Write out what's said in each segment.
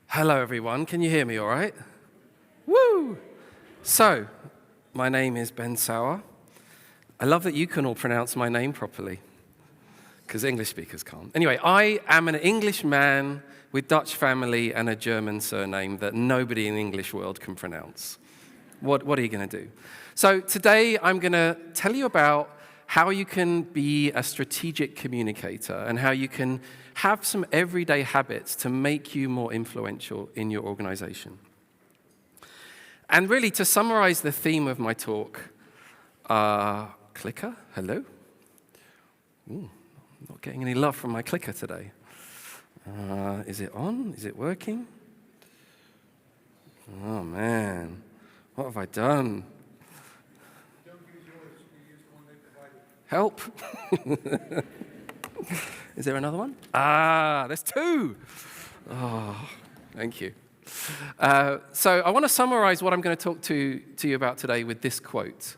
Hello, everyone. Can you hear me all right? Woo! So, my name is Ben Sauer. I love that you can all pronounce my name properly, because English speakers can't. Anyway, I am an English man with Dutch family and a German surname that nobody in the English world can pronounce. What are you going to do? So today, I'm going to tell you about how you can be a strategic communicator and how you can have some everyday habits to make you more influential in your organization. And really, to summarize the theme of my talk, clicker, hello? Ooh, not getting any love from my clicker today. Is it on? Is it working? Oh, man. What have I done? Help. Is there another one? There's two. Oh, thank you. So I want to summarize what I'm going to talk to you about today with this quote.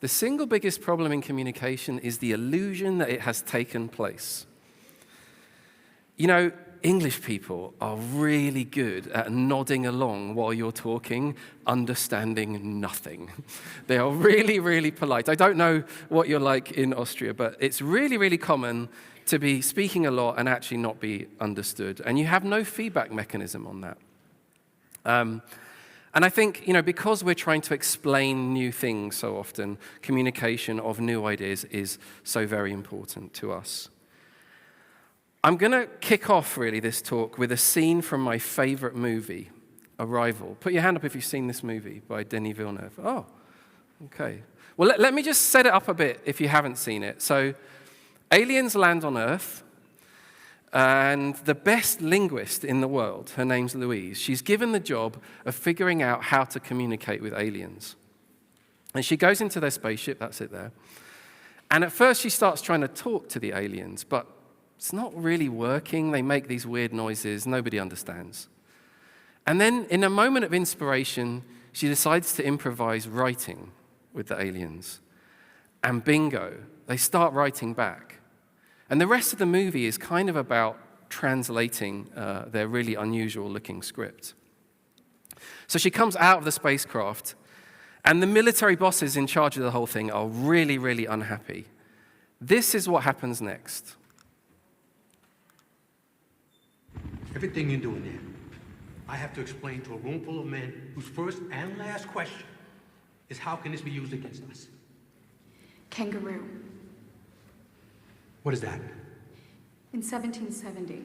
The single biggest problem in communication is the illusion that it has taken place. You know, English people are really good at nodding along while you're talking, understanding nothing. They are really, really polite. I don't know what you're like in Austria, but it's really, really common to be speaking a lot and actually not be understood. And you have no feedback mechanism on that. And I think, because we're trying to explain new things so often, communication of new ideas is so very important to us. I'm going to kick off, really, this talk with a scene from my favorite movie, Arrival. Put your hand up if you've seen this movie by Denis Villeneuve. Oh, okay. Well, let me just set it up a bit if you haven't seen it. So, aliens land on Earth, and the best linguist in the world, her name's Louise, she's given the job of figuring out how to communicate with aliens. And she goes into their spaceship, that's it there, and at first she starts trying to talk to the aliens, but it's not really working. They make these weird noises. Nobody understands. And then, in a moment of inspiration, she decides to improvise writing with the aliens. And bingo, they start writing back. And the rest of the movie is kind of about translating their really unusual-looking script. So she comes out of the spacecraft, and the military bosses in charge of the whole thing are really, really unhappy. This is what happens next. Everything you're doing there, I have to explain to a room full of men whose first and last question is, how can this be used against us? Kangaroo. What is that? In 1770,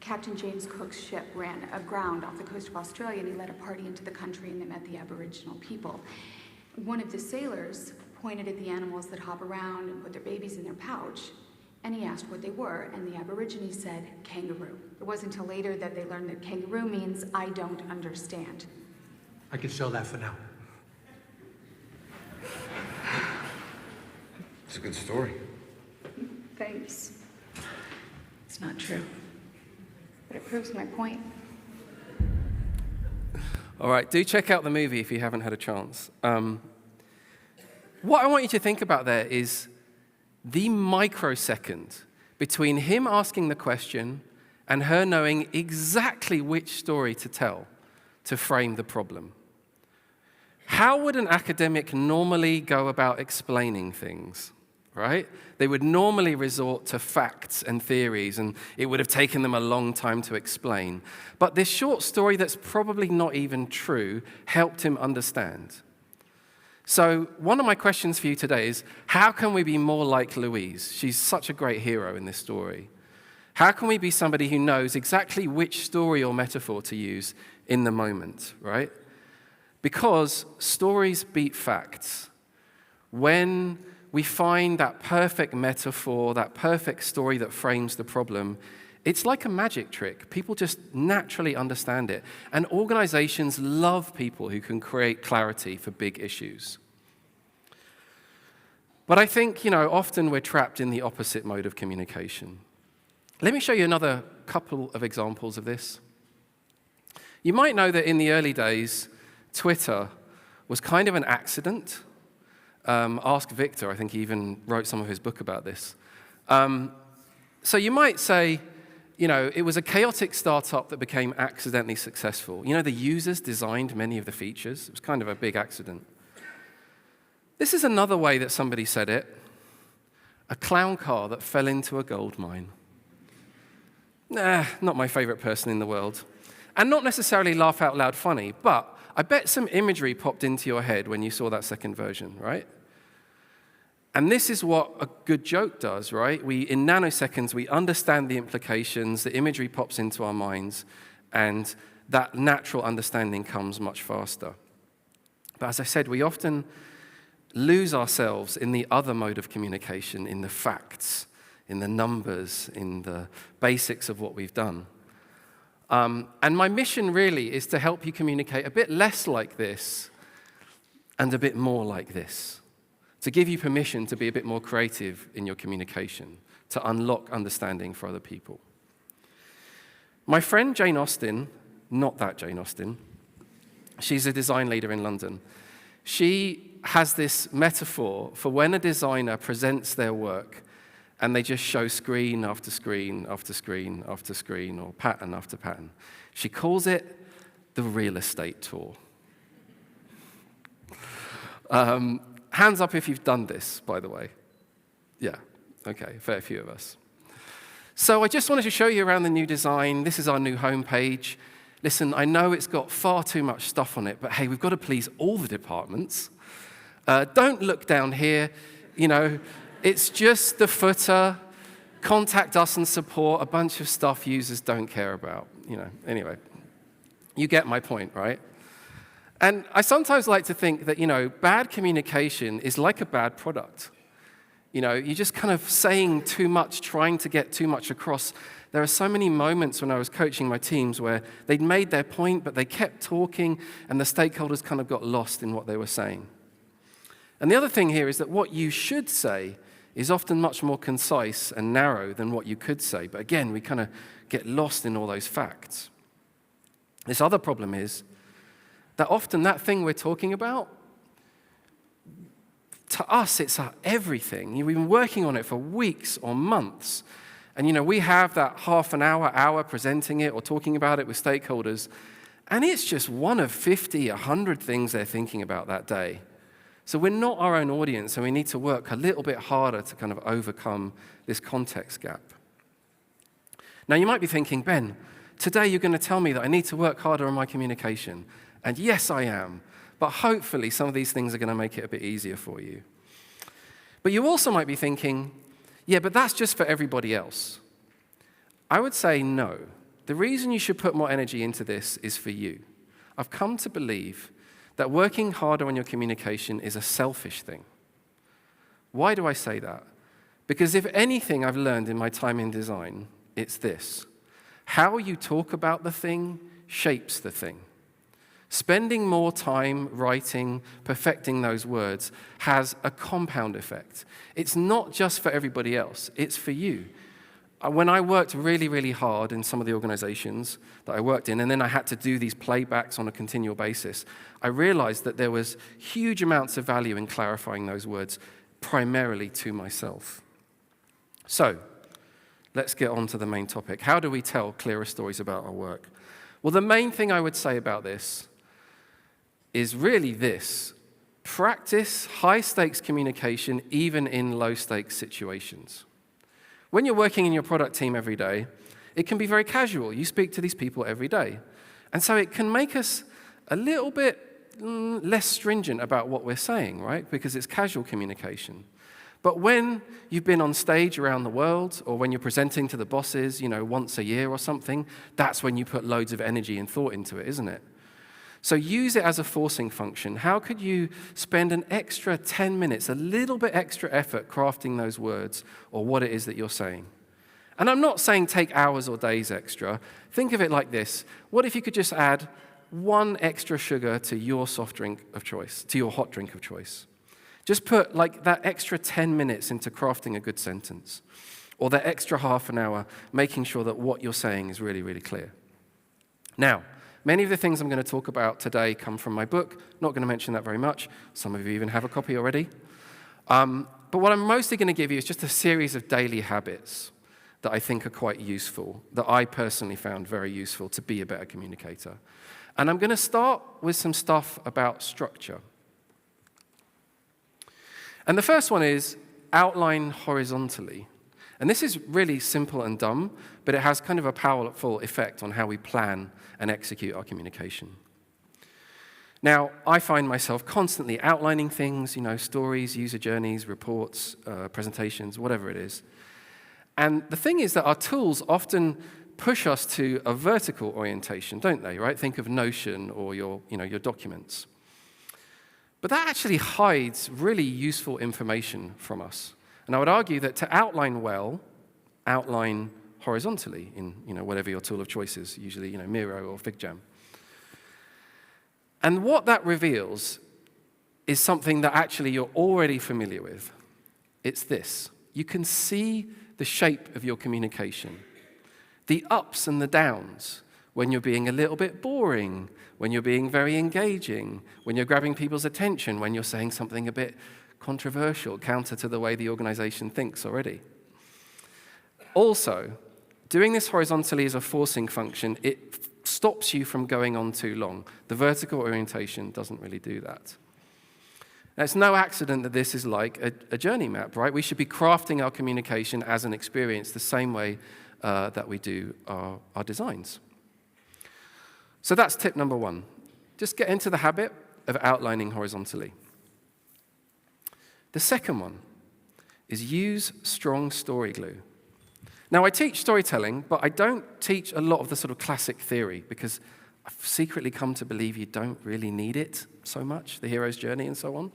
Captain James Cook's ship ran aground off the coast of Australia, and he led a party into the country, and they met the Aboriginal people. One of the sailors pointed at the animals that hop around and put their babies in their pouch, and he asked what they were, and the Aborigines said, kangaroo. It wasn't until later that they learned that kangaroo means, I don't understand. I can sell that for now. It's a good story. Thanks. It's not true, but it proves my point. All right, do check out the movie if you haven't had a chance. What I want you to think about there is the microsecond between him asking the question and her knowing exactly which story to tell to frame the problem. How would an academic normally go about explaining things, right? They would normally resort to facts and theories, and it would have taken them a long time to explain. But this short story that's probably not even true helped him understand. So one of my questions for you today is, how can we be more like Louise? She's such a great hero in this story. How can we be somebody who knows exactly which story or metaphor to use in the moment, right? Because stories beat facts. When we find that perfect metaphor, that perfect story that frames the problem, it's like a magic trick. People just naturally understand it. And organizations love people who can create clarity for big issues. But I think, often we're trapped in the opposite mode of communication. Let me show you another couple of examples of this. You might know that in the early days, Twitter was kind of an accident. Ask Victor, I think he even wrote some of his book about this. So you might say, it was a chaotic startup that became accidentally successful. The users designed many of the features. It was kind of a big accident. This is another way that somebody said it. A clown car that fell into a gold mine. Not my favorite person in the world. And not necessarily laugh out loud funny, but I bet some imagery popped into your head when you saw that second version, right? And this is what a good joke does, right? In nanoseconds, we understand the implications, the imagery pops into our minds, and that natural understanding comes much faster. But as I said, we often lose ourselves in the other mode of communication, in the facts, in the numbers, in the basics of what we've done. And my mission really is to help you communicate a bit less like this and a bit more like this. To give you permission to be a bit more creative in your communication, to unlock understanding for other people. My friend Jane Austen, not that Jane Austen, she's a design leader in London. She has this metaphor for when a designer presents their work and they just show screen after screen after screen after screen or pattern after pattern. She calls it the real estate tour. Hands up if you've done this, by the way. Yeah, okay, fair few of us. So I just wanted to show you around the new design. This is our new homepage. Listen, I know it's got far too much stuff on it, but hey, we've got to please all the departments. Don't look down here. It's just the footer. Contact us and support, a bunch of stuff users don't care about. Anyway, you get my point, right? And I sometimes like to think that, bad communication is like a bad product. You're just kind of saying too much, trying to get too much across. There are so many moments when I was coaching my teams where they'd made their point, but they kept talking, and the stakeholders kind of got lost in what they were saying. And the other thing here is that what you should say is often much more concise and narrow than what you could say. But again, we kind of get lost in all those facts. This other problem is that often that thing we're talking about, to us, it's everything. We've been working on it for weeks or months. And, we have that half an hour presenting it or talking about it with stakeholders. And it's just one of 50, 100 things they're thinking about that day. So we're not our own audience, and we need to work a little bit harder to kind of overcome this context gap. Now, you might be thinking, Ben, today you're going to tell me that I need to work harder on my communication. And yes, I am. But hopefully some of these things are going to make it a bit easier for you. But you also might be thinking, yeah, but that's just for everybody else. I would say no. The reason you should put more energy into this is for you. I've come to believe that working harder on your communication is a selfish thing. Why do I say that? Because if anything I've learned in my time in design, it's this. How you talk about the thing shapes the thing. Spending more time writing, perfecting those words has a compound effect. It's not just for everybody else, it's for you. When I worked really, really hard in some of the organizations that I worked in, and then I had to do these playbacks on a continual basis, I realized that there was huge amounts of value in clarifying those words, primarily to myself. So, let's get on to the main topic. How do we tell clearer stories about our work? Well, the main thing I would say about this is really this. Practice high-stakes communication even in low-stakes situations. When you're working in your product team every day, it can be very casual. You speak to these people every day. And so it can make us a little bit less stringent about what we're saying, right? Because it's casual communication. But when you've been on stage around the world, or when you're presenting to the bosses, once a year or something, that's when you put loads of energy and thought into it, isn't it? So use it as a forcing function. How could you spend an extra 10 minutes, a little bit extra effort crafting those words or what it is that you're saying? And I'm not saying take hours or days extra. Think of it like this. What if you could just add one extra sugar to your soft drink of choice, to your hot drink of choice? Just put that extra 10 minutes into crafting a good sentence, or that extra half an hour making sure that what you're saying is really, really clear. Now, many of the things I'm going to talk about today come from my book. Not going to mention that very much. Some of you even have a copy already. But what I'm mostly going to give you is just a series of daily habits that I think are quite useful, that I personally found very useful to be a better communicator. And I'm going to start with some stuff about structure. And the first one is outline horizontally. And this is really simple and dumb, but it has kind of a powerful effect on how we plan and execute our communication. Now, I find myself constantly outlining things, stories, user journeys, reports, presentations, whatever it is. And the thing is that our tools often push us to a vertical orientation, don't they, right? Think of Notion or your documents. But that actually hides really useful information from us. And I would argue that to outline well, outline horizontally in whatever your tool of choice is, usually Miro or FigJam. And what that reveals is something that actually you're already familiar with. It's this. You can see the shape of your communication, the ups and the downs, when you're being a little bit boring, when you're being very engaging, when you're grabbing people's attention, when you're saying something a bit controversial, counter to the way the organization thinks already. Also, doing this horizontally as a forcing function, it stops you from going on too long. The vertical orientation doesn't really do that. Now, it's no accident that this is like a journey map, right? We should be crafting our communication as an experience the same way that we do our designs. So that's tip number one. Just get into the habit of outlining horizontally. The second one is use strong story glue. Now, I teach storytelling, but I don't teach a lot of the sort of classic theory because I've secretly come to believe you don't really need it so much, the hero's journey and so on.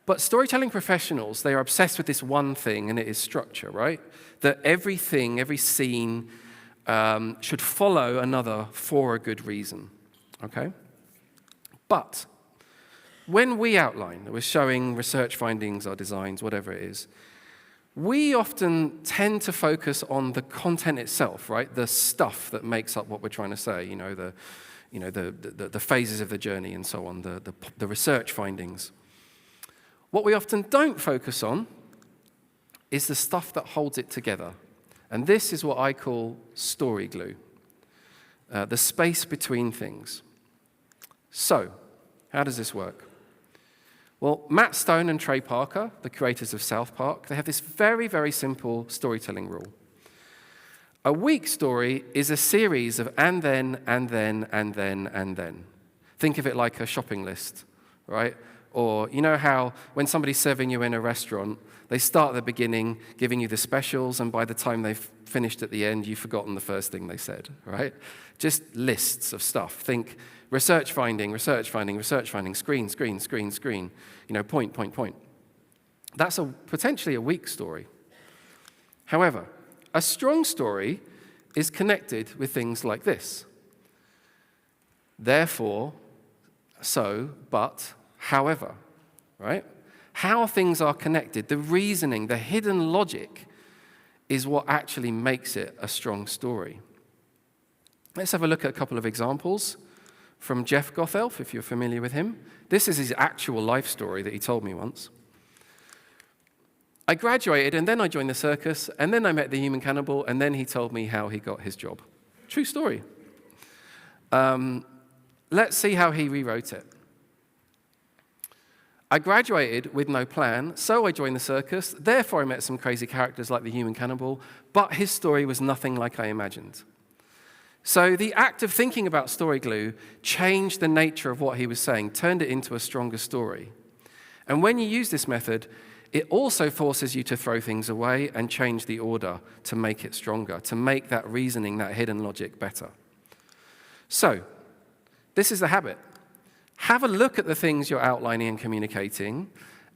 But storytelling professionals, they are obsessed with this one thing, and it is structure, right? That everything, every scene should follow another for a good reason, okay? But when we outline, we're showing research findings, our designs, whatever it is, we often tend to focus on the content itself, right? The stuff that makes up what we're trying to say, the phases of the journey and so on, the research findings. What we often don't focus on is the stuff that holds it together. And this is what I call story glue, the space between things. So, how does this work? Well, Matt Stone and Trey Parker, the creators of South Park, they have this very, very simple storytelling rule. A weak story is a series of and then, and then, and then, and then. Think of it like a shopping list, right? Or you know how when somebody's serving you in a restaurant, they start at the beginning giving you the specials, and by the time they've finished at the end, you've forgotten the first thing they said, right? Just lists of stuff. Think research finding, screen, point. That's potentially a weak story. However, a strong story is connected with things like this. Therefore, so, but, however, right? How things are connected, the reasoning, the hidden logic is what actually makes it a strong story. Let's have a look at a couple of examples from Jeff Gothelf, if you're familiar with him. This is his actual life story that he told me once. I graduated, and then I joined the circus, and then I met the human cannibal, and then he told me how he got his job. True story. Let's see how he rewrote it. I graduated with no plan, so I joined the circus. Therefore, I met some crazy characters like the human cannibal, but his story was nothing like I imagined. So the act of thinking about story glue changed the nature of what he was saying, turned it into a stronger story. And when you use this method, it also forces you to throw things away and change the order to make it stronger, to make that reasoning, that hidden logic better. So, this is the habit. Have a look at the things you're outlining and communicating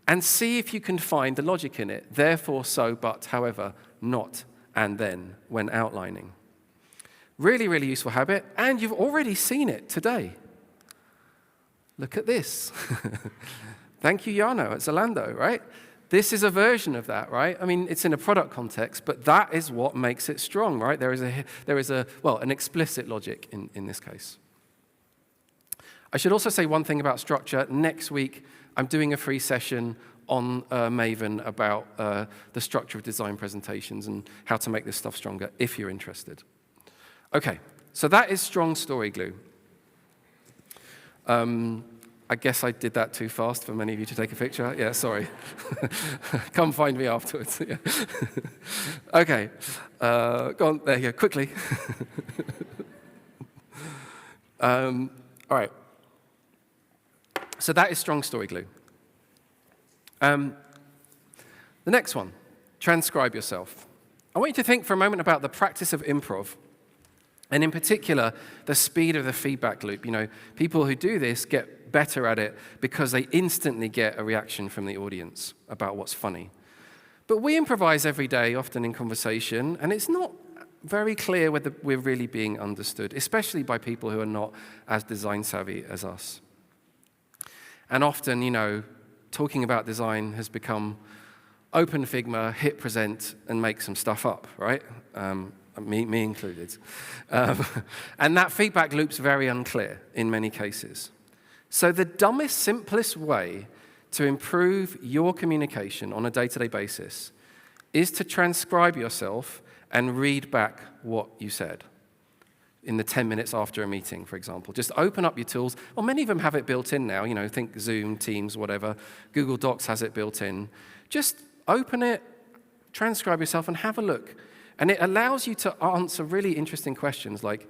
and see if you can find the logic in it. Therefore, so, but, however, not, and then, when outlining. Really, really useful habit, and you've already seen it today. Look at this. Thank you, Jarno, at Zalando, right? This is a version of that, right? I mean, it's in a product context, but that is what makes it strong, right? There is an explicit logic in this case. I should also say one thing about structure. Next week, I'm doing a free session on Maven about the structure of design presentations and how to make this stuff stronger, if you're interested. Okay, so that is strong story glue. I guess I did that too fast for many of you to take a picture. Yeah, sorry. Come find me afterwards. Yeah. Okay, go on, there you go, quickly. All right. So that is strong story glue. The next one, transcribe yourself. I want you to think for a moment about the practice of improv, and in particular, the speed of the feedback loop. You know, people who do this get better at it because they instantly get a reaction from the audience about what's funny. But we improvise every day, often in conversation, and it's not very clear whether we're really being understood, especially by people who are not as design savvy as us. And often, you know, talking about design has become open Figma, hit present, and make some stuff up, right? Me included. And that feedback loop's very unclear in many cases. So the dumbest, simplest way to improve your communication on a day-to-day basis is to transcribe yourself and read back what you said in the 10 minutes after a meeting, for example. Just open up your tools. Well, many of them have it built in now. You know, think Zoom, Teams, whatever. Google Docs has it built in. Just open it, transcribe yourself, and have a look. And it allows you to answer really interesting questions like,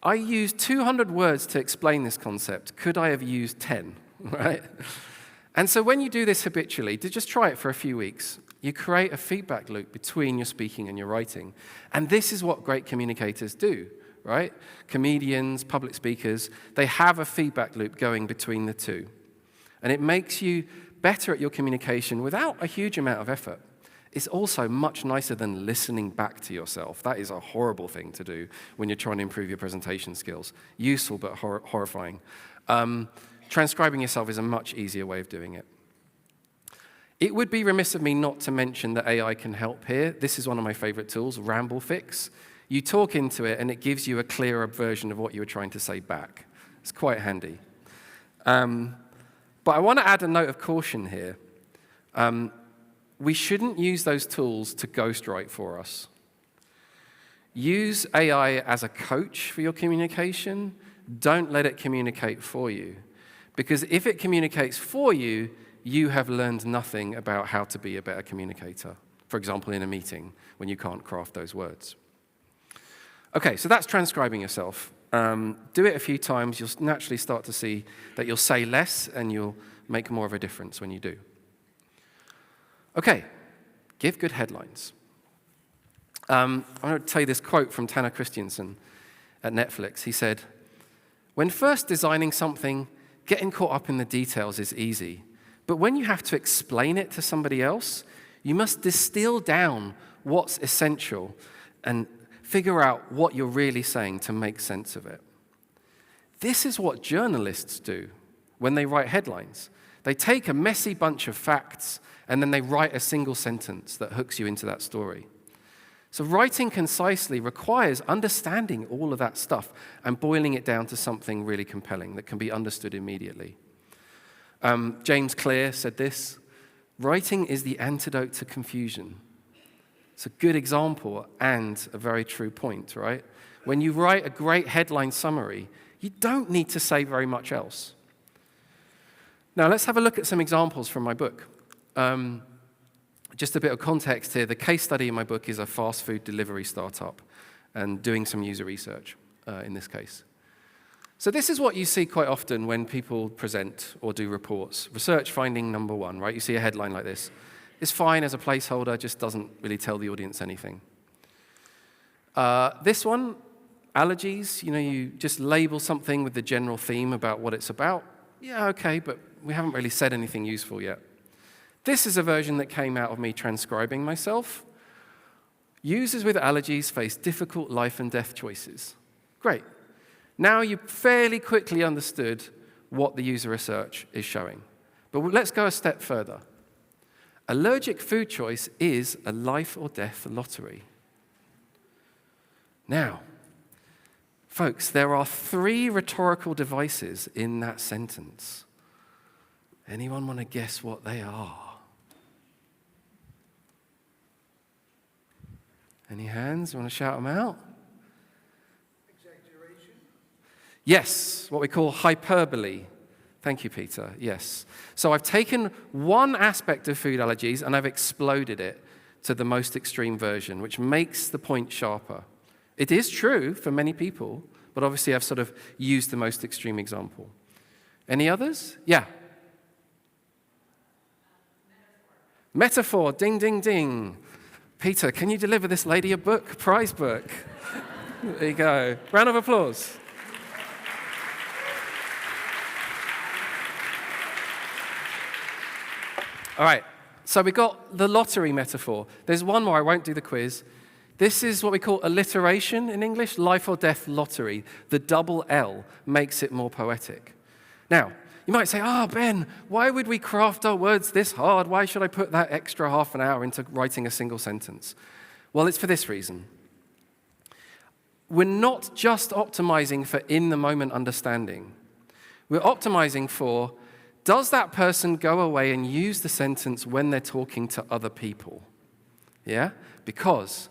I used 200 words to explain this concept. Could I have used 10, right? And so when you do this habitually, just try it for a few weeks. You create a feedback loop between your speaking and your writing. And this is what great communicators do, right? Comedians, public speakers, they have a feedback loop going between the two. And it makes you better at your communication without a huge amount of effort. It's also much nicer than listening back to yourself. That is a horrible thing to do when you're trying to improve your presentation skills. Useful, but horrifying. Transcribing yourself is a much easier way of doing it. It would be remiss of me not to mention that AI can help here. This is one of my favorite tools, RambleFix. You talk into it, and it gives you a clearer version of what you were trying to say back. It's quite handy. But I want to add a note of caution here. We shouldn't use those tools to ghostwrite for us. Use AI as a coach for your communication. Don't let it communicate for you. Because if it communicates for you, you have learned nothing about how to be a better communicator. For example, in a meeting, when you can't craft those words. Okay, so that's transcribing yourself. Do it a few times. You'll naturally start to see that you'll say less, and you'll make more of a difference when you do. Okay, give good headlines. I'm going to tell you this quote from Tanner Christensen at Netflix. He said, "When first designing something, getting caught up in the details is easy. But when you have to explain it to somebody else, you must distill down what's essential and figure out what you're really saying to make sense of it." This is what journalists do when they write headlines. They take a messy bunch of facts and then they write a single sentence that hooks you into that story. So writing concisely requires understanding all of that stuff and boiling it down to something really compelling that can be understood immediately. James Clear said this, "Writing is the antidote to confusion." It's a good example and a very true point, right? When you write a great headline summary, you don't need to say very much else. Now, let's have a look at some examples from my book. Just a bit of context here. The case study in my book is a fast food delivery startup and doing some user research in this case. So this is what you see quite often when people present or do reports. Research finding number one, right? You see a headline like this. It's fine as a placeholder, just doesn't really tell the audience anything. This one, allergies, you just label something with the general theme about what it's about. Yeah, okay, but we haven't really said anything useful yet. This is a version that came out of me transcribing myself. Users with allergies face difficult life and death choices. Great. Now you fairly quickly understood what the user research is showing. But let's go a step further. Allergic food choice is a life or death lottery. Now, folks, there are 3 rhetorical devices in that sentence. Anyone want to guess what they are? Any hands? You want to shout them out? Exaggeration? Yes, what we call hyperbole. Thank you, Peter. Yes. So I've taken one aspect of food allergies and I've exploded it to the most extreme version, which makes the point sharper. It is true for many people, but obviously I've sort of used the most extreme example. Any others? Yeah. Metaphor. Ding, ding, ding. Peter, can you deliver this lady a book, prize book? There you go. Round of applause. All right, so we got the lottery metaphor. There's one more, I won't do the quiz. This is what we call alliteration in English, life or death lottery. The double L makes it more poetic. Now, you might say, Ben, why would we craft our words this hard? Why should I put that extra half an hour into writing a single sentence? Well, it's for this reason. We're not just optimizing for in-the-moment understanding. We're optimizing for, does that person go away and use the sentence when they're talking to other people? Yeah? Because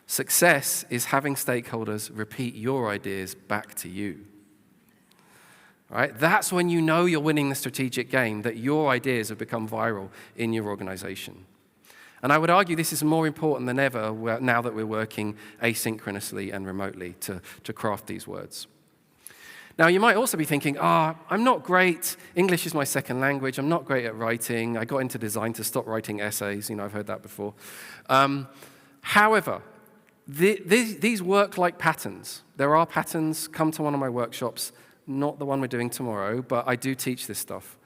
success is having stakeholders repeat your ideas back to you. Right? That's when you know you're winning the strategic game, that your ideas have become viral in your organization. And I would argue this is more important than ever now that we're working asynchronously and remotely to craft these words. Now, you might also be thinking, I'm not great. English is my second language. I'm not great at writing. I got into design to stop writing essays. I've heard that before. However, these work like patterns. There are patterns. Come to one of my workshops. Not the one we're doing tomorrow, but I do teach this stuff.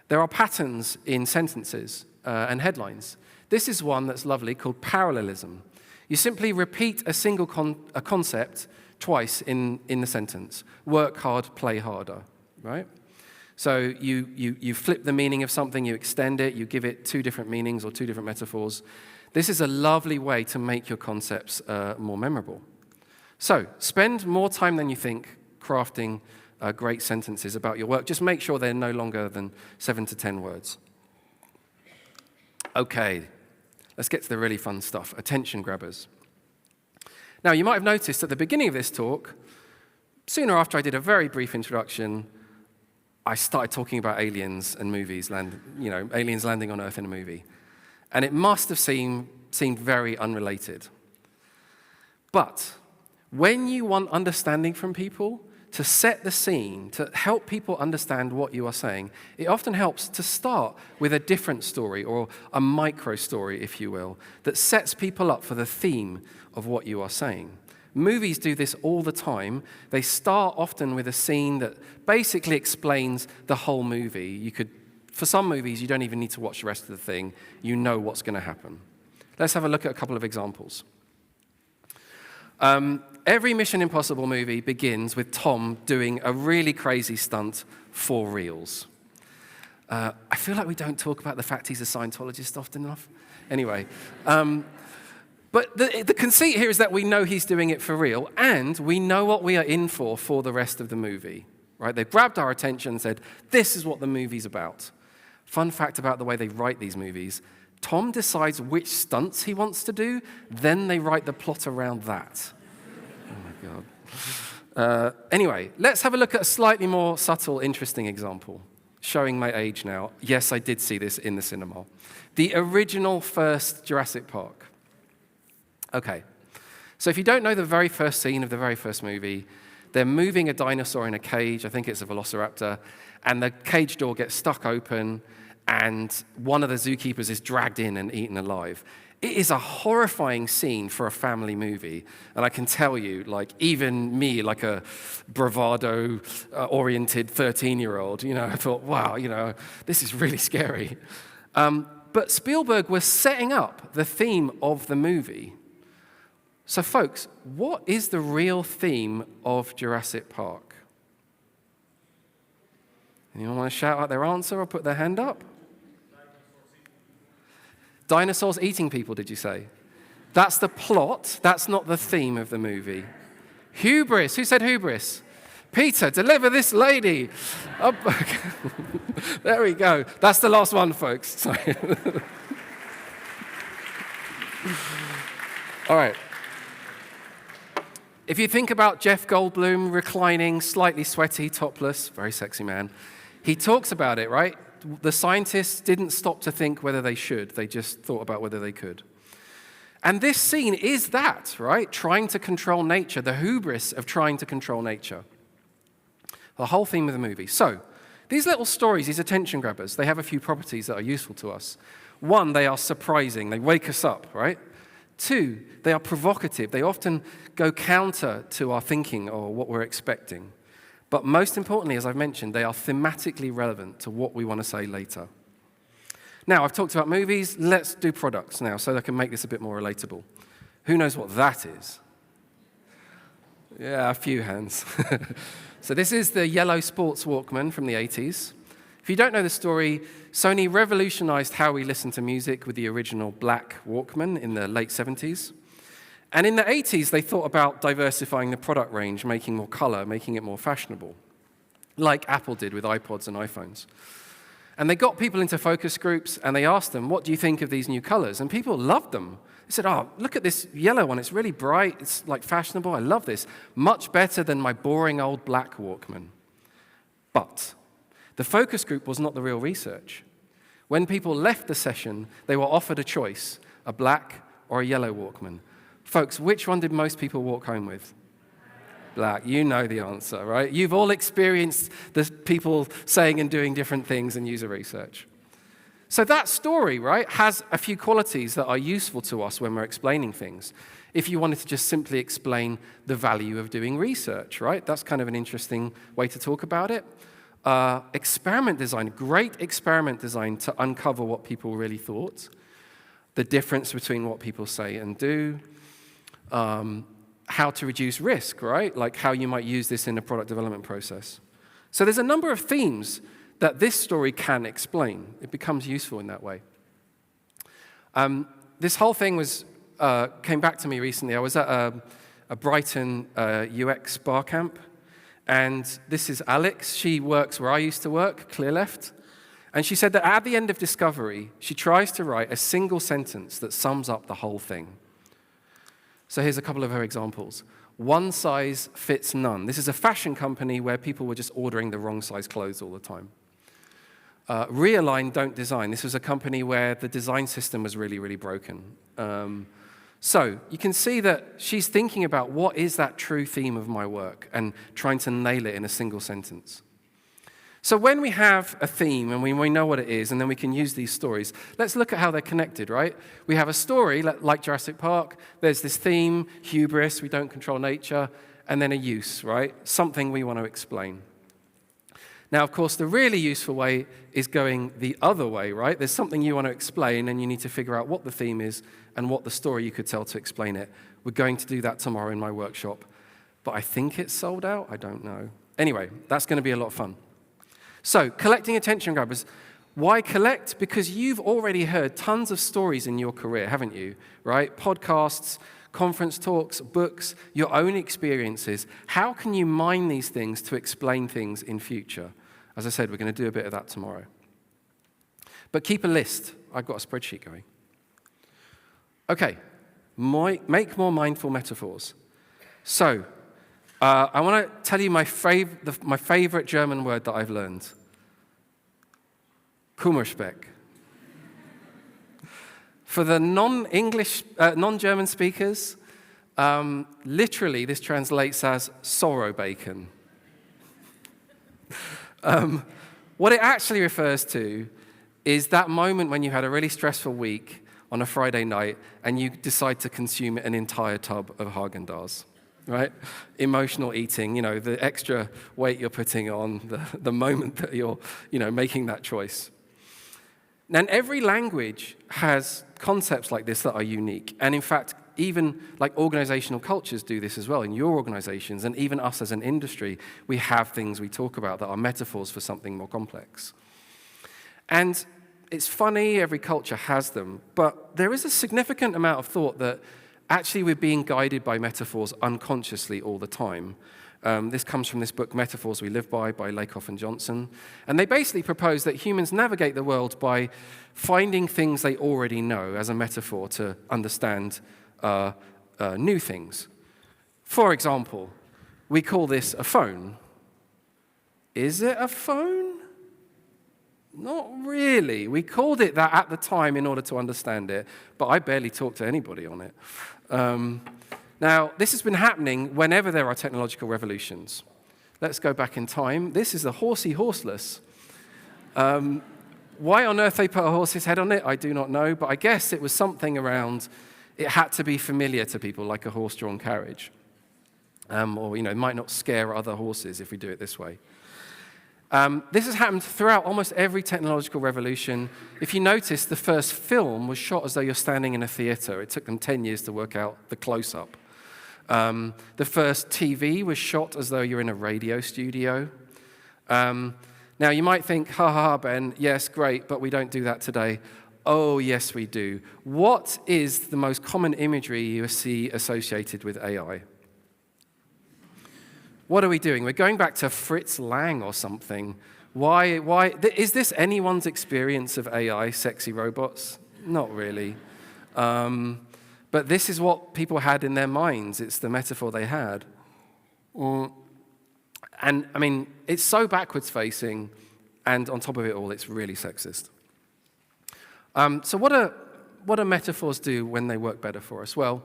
There are patterns in sentences and headlines. This is one that's lovely called parallelism. You simply repeat a single concept twice in the sentence. Work hard, play harder, right? So you flip the meaning of something, you extend it, you give it two different meanings or two different metaphors. This is a lovely way to make your concepts more memorable. So spend more time than you think crafting great sentences about your work. Just make sure they're no longer than 7 to 10 words. Okay, let's get to the really fun stuff, attention grabbers. Now, you might have noticed at the beginning of this talk, sooner after I did a very brief introduction, I started talking about aliens and movies, aliens landing on Earth in a movie. And it must have seemed very unrelated. But when you want understanding from people, to set the scene, to help people understand what you are saying, it often helps to start with a different story, or a micro story, if you will, that sets people up for the theme of what you are saying. Movies do this all the time. They start often with a scene that basically explains the whole movie. For some movies, you don't even need to watch the rest of the thing. You know what's going to happen. Let's have a look at a couple of examples. Every Mission Impossible movie begins with Tom doing a really crazy stunt for reals. I feel like we don't talk about the fact he's a Scientologist often enough. Anyway, but the conceit here is that we know he's doing it for real, and we know what we are in for the rest of the movie. Right? They've grabbed our attention and said, this is what the movie's about. Fun fact about the way they write these movies, Tom decides which stunts he wants to do, then they write the plot around that. Oh my God. Anyway, let's have a look at a slightly more subtle, interesting example. Showing my age now. Yes, I did see this in the cinema. The original first Jurassic Park. Okay, so if you don't know the very first scene of the very first movie, they're moving a dinosaur in a cage, I think it's a velociraptor, and the cage door gets stuck open, and one of the zookeepers is dragged in and eaten alive. It is a horrifying scene for a family movie, and I can tell you, even me, like a bravado-oriented 13-year-old, I thought, wow, this is really scary. But Spielberg was setting up the theme of the movie. So, folks, what is the real theme of Jurassic Park? Anyone want to shout out their answer or put their hand up? Dinosaurs eating people, did you say? That's the plot. That's not the theme of the movie. Hubris. Who said hubris? Peter, deliver this lady. Oh, okay. There we go. That's the last one, folks. Sorry. All right. If you think about Jeff Goldblum reclining, slightly sweaty, topless, very sexy man, he talks about it, right? The scientists didn't stop to think whether they should. They just thought about whether they could. And this scene is that, right? Trying to control nature, the hubris of trying to control nature. The whole theme of the movie. So, these little stories, these attention grabbers, they have a few properties that are useful to us. One, they are surprising. They wake us up, right? Two, they are provocative. They often go counter to our thinking or what we're expecting. But most importantly, as I've mentioned, they are thematically relevant to what we want to say later. Now, I've talked about movies. Let's do products now so that I can make this a bit more relatable. Who knows what that is? Yeah, a few hands. So this is the yellow sports Walkman from the 80s. If you don't know the story, Sony revolutionized how we listen to music with the original black Walkman in the late 70s. And in the 80s, they thought about diversifying the product range, making more color, making it more fashionable, like Apple did with iPods and iPhones. And they got people into focus groups, and they asked them, what do you think of these new colors? And people loved them. They said, oh, look at this yellow one. It's really bright. It's like fashionable. I love this. Much better than my boring old black Walkman. But the focus group was not the real research. When people left the session, they were offered a choice, a black or a yellow Walkman. Folks, which one did most people walk home with? Black. You know the answer, right? You've all experienced the people saying and doing different things in user research. So that story, right, has a few qualities that are useful to us when we're explaining things. If you wanted to just simply explain the value of doing research, right? That's kind of an interesting way to talk about it. Experiment design, great experiment design to uncover what people really thought, the difference between what people say and do, how to reduce risk, right? Like how you might use this in a product development process. So there's a number of themes that this story can explain. It becomes useful in that way. This whole thing came back to me recently. I was at a Brighton UX bar camp, and this is Alex. She works where I used to work, clear left. And she said that at the end of Discovery, she tries to write a single sentence that sums up the whole thing. So here's a couple of her examples. One size fits none. This is a fashion company where people were just ordering the wrong size clothes all the time. Realign, don't design. This was a company where the design system was really, really broken. So you can see that she's thinking about what is that true theme of my work and trying to nail it in a single sentence. So when we have a theme and we know what it is, and then we can use these stories, let's look at how they're connected, right? We have a story, like Jurassic Park. There's this theme, hubris, we don't control nature, and then a use, right? Something we want to explain. Now, of course, the really useful way is going the other way, right? There's something you want to explain, and you need to figure out what the theme is and what the story you could tell to explain it. We're going to do that tomorrow in my workshop, but I think it's sold out. I don't know. Anyway, that's going to be a lot of fun. So, collecting attention grabbers. Why collect? Because you've already heard tons of stories in your career, haven't you? Right? Podcasts, conference talks, books, your own experiences. How can you mine these things to explain things in future? As I said, we're going to do a bit of that tomorrow. But keep a list. I've got a spreadsheet going. Okay, make more mindful metaphors. So, I want to tell you my favorite German word that I've learned. Kummerspeck. For the non-German speakers, literally this translates as sorrow bacon. What it actually refers to is that moment when you had a really stressful week on a Friday night and you decide to consume an entire tub of Haagen-Dazs. Right? Emotional eating, the extra weight you're putting on, the moment that you're, making that choice. And every language has concepts like this that are unique. And in fact, even like organizational cultures do this as well. In your organizations, and even us as an industry, we have things we talk about that are metaphors for something more complex. And it's funny, every culture has them, but there is a significant amount of thought that actually, we're being guided by metaphors unconsciously all the time. This comes from this book, Metaphors We Live By Lakoff and Johnson. And they basically propose that humans navigate the world by finding things they already know as a metaphor to understand new things. For example, we call this a phone. Is it a phone? Not really. We called it that at the time in order to understand it, but I barely talk to anybody on it. Now, this has been happening whenever there are technological revolutions. Let's go back in time. This is the horsey horseless. Why on earth they put a horse's head on it, I do not know, but I guess it was something around, it had to be familiar to people, like a horse-drawn carriage. Or, it might not scare other horses if we do it this way. This has happened throughout almost every technological revolution. If you notice, the first film was shot as though you're standing in a theater. It took them 10 years to work out the close-up. The first TV was shot as though you're in a radio studio. Now, you might think, ha, ha, ha, Ben, yes, great, but we don't do that today. Oh, yes, we do. What is the most common imagery you see associated with AI? What are we doing? We're going back to Fritz Lang or something. Why? Is this anyone's experience of AI, sexy robots? Not really. But this is what people had in their minds. It's the metaphor they had. And, it's so backwards-facing, and on top of it all, it's really sexist. So what do metaphors do when they work better for us? Well,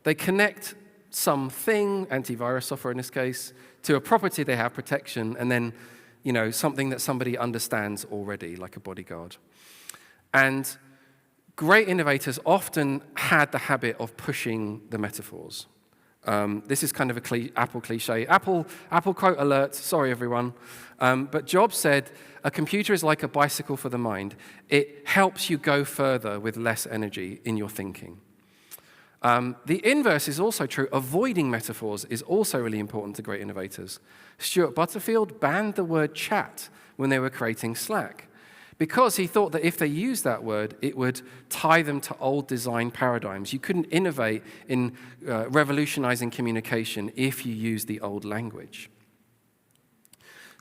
they connect something, antivirus software in this case, to a property they have, protection, and then, something that somebody understands already, like a bodyguard. And great innovators often had the habit of pushing the metaphors. This is kind of a Apple cliche. Apple quote alert, sorry everyone. But Jobs said, a computer is like a bicycle for the mind. It helps you go further with less energy in your thinking. The inverse is also true. Avoiding metaphors is also really important to great innovators. Stuart Butterfield banned the word chat when they were creating Slack, because he thought that if they used that word, it would tie them to old design paradigms. You couldn't innovate in revolutionizing communication if you used the old language.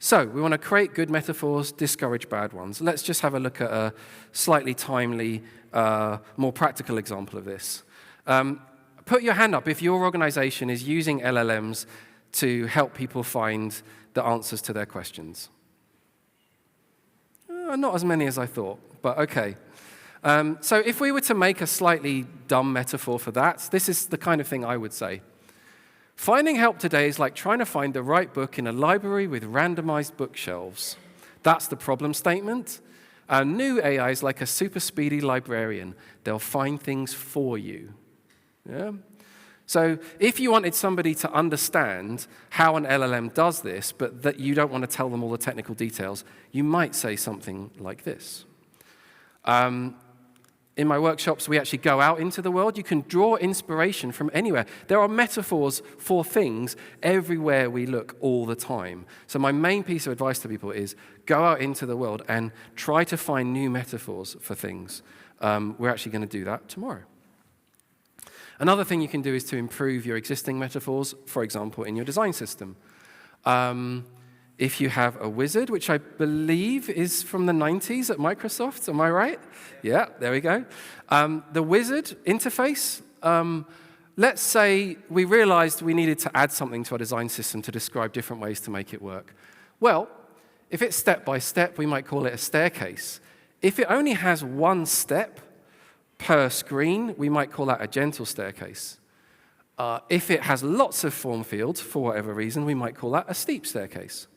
So we want to create good metaphors, discourage bad ones. Let's just have a look at a slightly timely, more practical example of this. Put your hand up if your organization is using LLMs to help people find the answers to their questions. Not as many as I thought, but okay. So if we were to make a slightly dumb metaphor for that, this is the kind of thing I would say. Finding help today is like trying to find the right book in a library with randomized bookshelves. That's the problem statement. Our new AI is like a super speedy librarian. They'll find things for you. Yeah? So if you wanted somebody to understand how an LLM does this, but that you don't want to tell them all the technical details, you might say something like this. In my workshops, we actually go out into the world. You can draw inspiration from anywhere. There are metaphors for things everywhere we look all the time. So my main piece of advice to people is go out into the world and try to find new metaphors for things. We're actually going to do that tomorrow. Another thing you can do is to improve your existing metaphors, for example, in your design system. If you have a wizard, which I believe is from the 90s at Microsoft, am I right? Yeah, there we go. The wizard interface, let's say we realized we needed to add something to our design system to describe different ways to make it work. Well, if it's step by step, we might call it a staircase. If it only has one step per screen, we might call that a gentle staircase. If it has lots of form fields, for whatever reason, we might call that a steep staircase.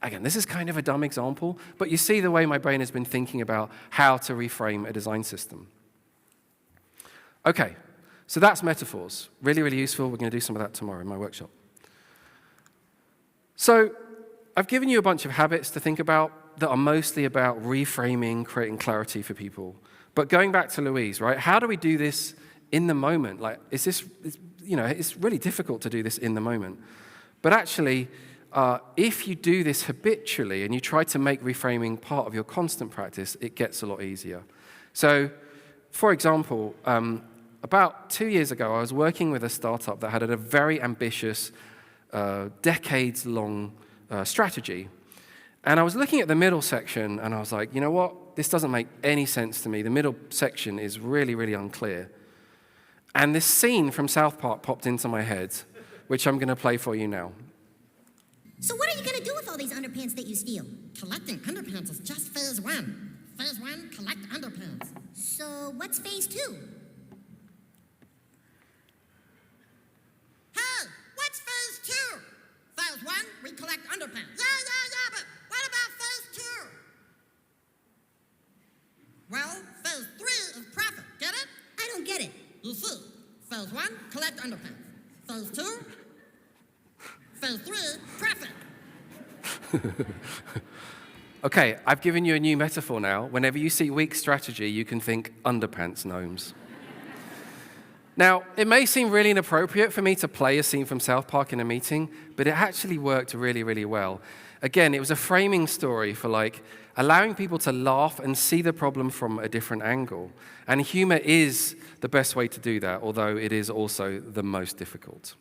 Again, this is kind of a dumb example, but you see the way my brain has been thinking about how to reframe a design system. Okay, so that's metaphors. Really, really useful. We're going to do some of that tomorrow in my workshop. So I've given you a bunch of habits to think about that are mostly about reframing, creating clarity for people. But going back to Louise, right? How do we do this in the moment? Like, it's really difficult to do this in the moment. But actually, if you do this habitually and you try to make reframing part of your constant practice, it gets a lot easier. So, for example, about 2 years ago, I was working with a startup that had a very ambitious, decades-long strategy. And I was looking at the middle section, and I was like, you know what? This doesn't make any sense to me. The middle section is really, really unclear. And this scene from South Park popped into my head which I'm going to play for you now. So what are you going to do with all these underpants that you steal? Collecting underpants is just phase 1. Phase 1, collect underpants. So what's phase 2? Hey, what's phase 2? Phase 1, we collect underpants. Yeah, but what about phase 2? Well, phase 3 is profit, get it? I don't get it. You see, phase 1, collect underpants. Phase 2, phase 3, profit. Okay, I've given you a new metaphor now. Whenever you see weak strategy, you can think underpants gnomes. Now, it may seem really inappropriate for me to play a scene from South Park in a meeting, but it actually worked really, really well. Again, it was a framing story for allowing people to laugh and see the problem from a different angle. And humor is the best way to do that, although it is also the most difficult.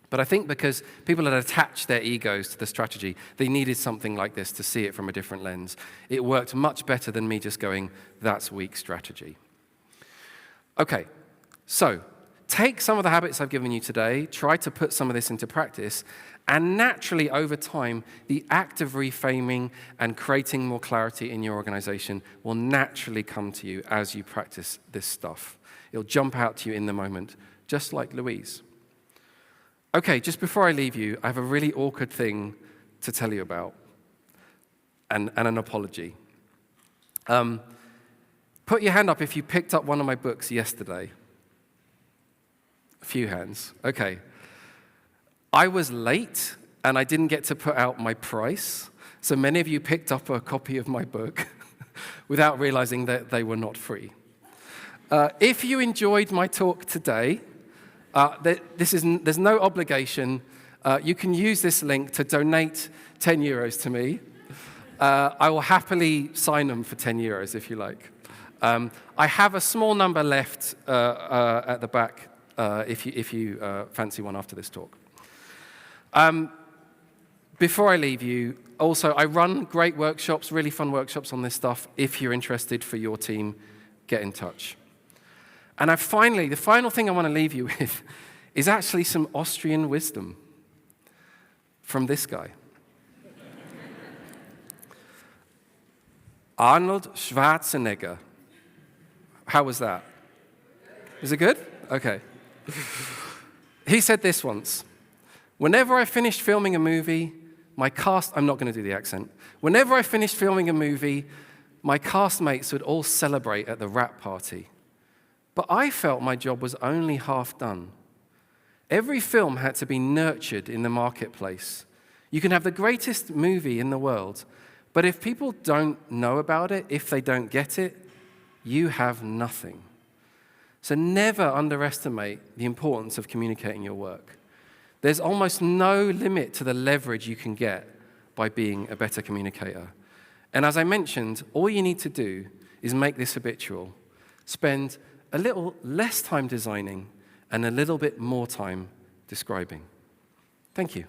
But I think because people had attached their egos to the strategy, they needed something like this to see it from a different lens. It worked much better than me just going, that's weak strategy. Okay, so take some of the habits I've given you today, try to put some of this into practice, and naturally, over time, the act of reframing and creating more clarity in your organization will naturally come to you as you practice this stuff. It'll jump out to you in the moment, just like Louise. Okay, just before I leave you, I have a really awkward thing to tell you about, and an apology. Put your hand up if you picked up one of my books yesterday. A few hands. Okay. I was late, and I didn't get to put out my price, so many of you picked up a copy of my book without realizing that they were not free. If you enjoyed my talk today, there's no obligation. You can use this link to donate 10 euros to me. I will happily sign them for 10 euros if you like. I have a small number left at the back if you fancy one after this talk. Before I leave you, also, I run great workshops, really fun workshops on this stuff. If you're interested for your team, get in touch. And the final thing I want to leave you with is actually some Austrian wisdom from this guy. Arnold Schwarzenegger. How was that? Is it good? Okay. He said this once. Whenever I finished filming a movie, I'm not going to do the accent. Whenever I finished filming a movie, my castmates would all celebrate at the wrap party. But I felt my job was only half done. Every film had to be nurtured in the marketplace. You can have the greatest movie in the world, but if people don't know about it, if they don't get it, you have nothing. So never underestimate the importance of communicating your work. There's almost no limit to the leverage you can get by being a better communicator. And as I mentioned, all you need to do is make this habitual. Spend a little less time designing and a little bit more time describing. Thank you.